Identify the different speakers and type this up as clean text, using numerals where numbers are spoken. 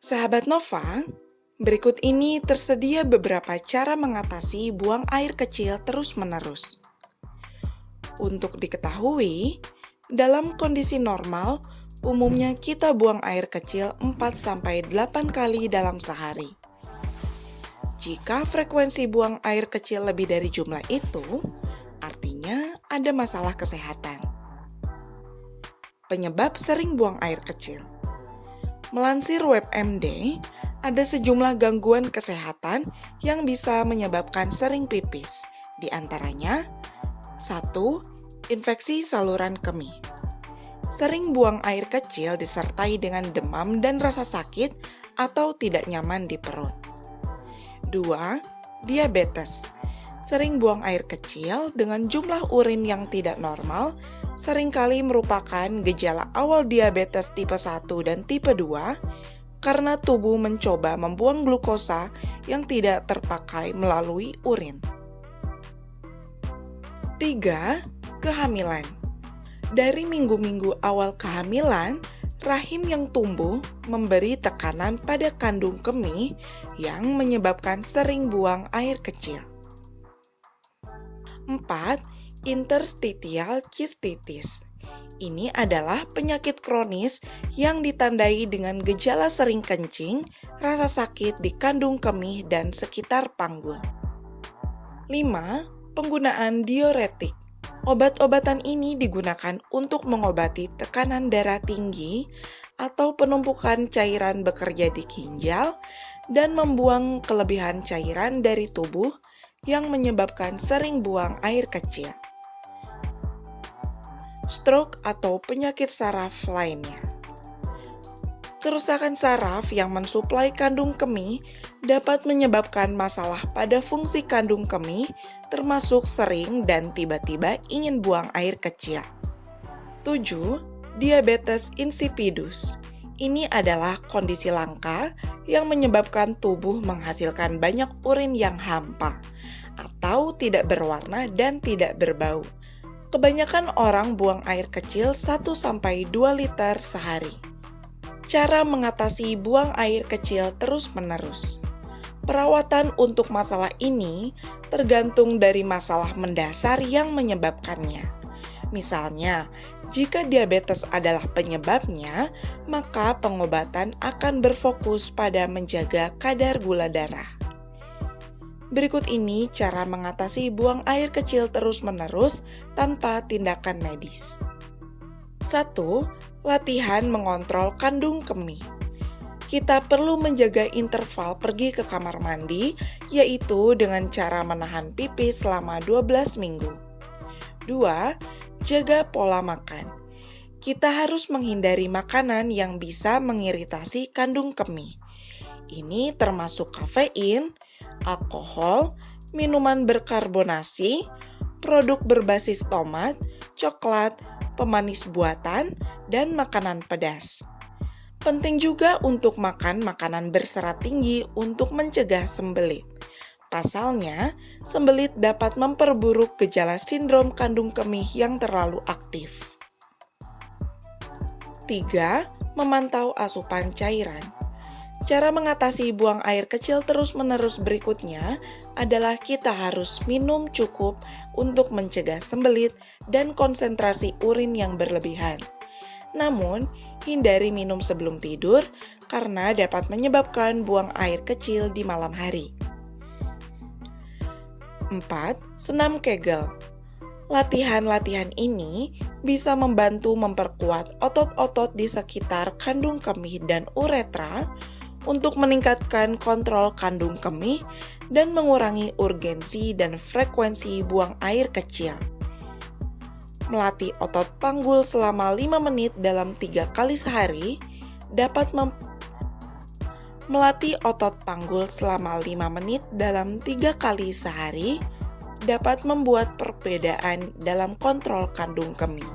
Speaker 1: Sahabat Nova, berikut ini tersedia beberapa cara mengatasi buang air kecil terus-menerus. Untuk diketahui, dalam kondisi normal, umumnya kita buang air kecil 4-8 kali dalam sehari. Jika frekuensi buang air kecil lebih dari jumlah itu, artinya ada masalah kesehatan. Penyebab sering buang air kecil. Melansir WebMD, ada sejumlah gangguan kesehatan yang bisa menyebabkan sering pipis. Di antaranya, 1. Infeksi saluran kemih. Sering buang air kecil disertai dengan demam dan rasa sakit atau tidak nyaman di perut. 2. Diabetes. Sering buang air kecil dengan jumlah urin yang tidak normal seringkali merupakan gejala awal diabetes tipe 1 dan tipe 2 karena tubuh mencoba membuang glukosa yang tidak terpakai melalui urin. 3. Kehamilan. Dari minggu-minggu awal kehamilan, rahim yang tumbuh memberi tekanan pada kandung kemih yang menyebabkan sering buang air kecil. 4. Interstitial cystitis. Ini adalah penyakit kronis yang ditandai dengan gejala sering kencing, rasa sakit di kandung kemih dan sekitar panggul. 5. Penggunaan diuretik. Obat-obatan ini digunakan untuk mengobati tekanan darah tinggi atau penumpukan cairan bekerja di ginjal dan membuang kelebihan cairan dari tubuh yang menyebabkan sering buang air kecil. Stroke atau penyakit saraf lainnya. Kerusakan saraf yang mensuplai kandung kemih dapat menyebabkan masalah pada fungsi kandung kemih, termasuk sering dan tiba-tiba ingin buang air kecil. 7. Diabetes insipidus. Ini adalah kondisi langka yang menyebabkan tubuh menghasilkan banyak urin yang hampa atau tidak berwarna dan tidak berbau. Kebanyakan orang buang air kecil 1-2 liter sehari. Cara mengatasi buang air kecil terus-menerus. Perawatan untuk masalah ini tergantung dari masalah mendasar yang menyebabkannya. Misalnya, jika diabetes adalah penyebabnya, maka pengobatan akan berfokus pada menjaga kadar gula darah. Berikut ini cara mengatasi buang air kecil terus-menerus tanpa tindakan medis. 1. Latihan mengontrol kandung kemih. Kita perlu menjaga interval pergi ke kamar mandi, yaitu dengan cara menahan pipis selama 12 minggu. 2. Jaga pola makan. Kita harus menghindari makanan yang bisa mengiritasi kandung kemih. Ini termasuk kafein, alkohol, minuman berkarbonasi, produk berbasis tomat, coklat, pemanis buatan, dan makanan pedas. Penting juga untuk makan makanan berserat tinggi untuk mencegah sembelit. Pasalnya, sembelit dapat memperburuk gejala sindrom kandung kemih yang terlalu aktif. 3. Memantau asupan cairan. Cara mengatasi buang air kecil terus-menerus berikutnya adalah kita harus minum cukup untuk mencegah sembelit dan konsentrasi urin yang berlebihan. Namun, hindari minum sebelum tidur karena dapat menyebabkan buang air kecil di malam hari. 4. Senam Kegel. Latihan-latihan ini bisa membantu memperkuat otot-otot di sekitar kandung kemih dan uretra untuk meningkatkan kontrol kandung kemih dan mengurangi urgensi dan frekuensi buang air kecil. Melatih otot panggul selama 5 menit dalam 3 kali sehari dapat Melatih otot panggul selama 5 menit dalam 3 kali sehari dapat membuat perbedaan dalam kontrol kandung kemih.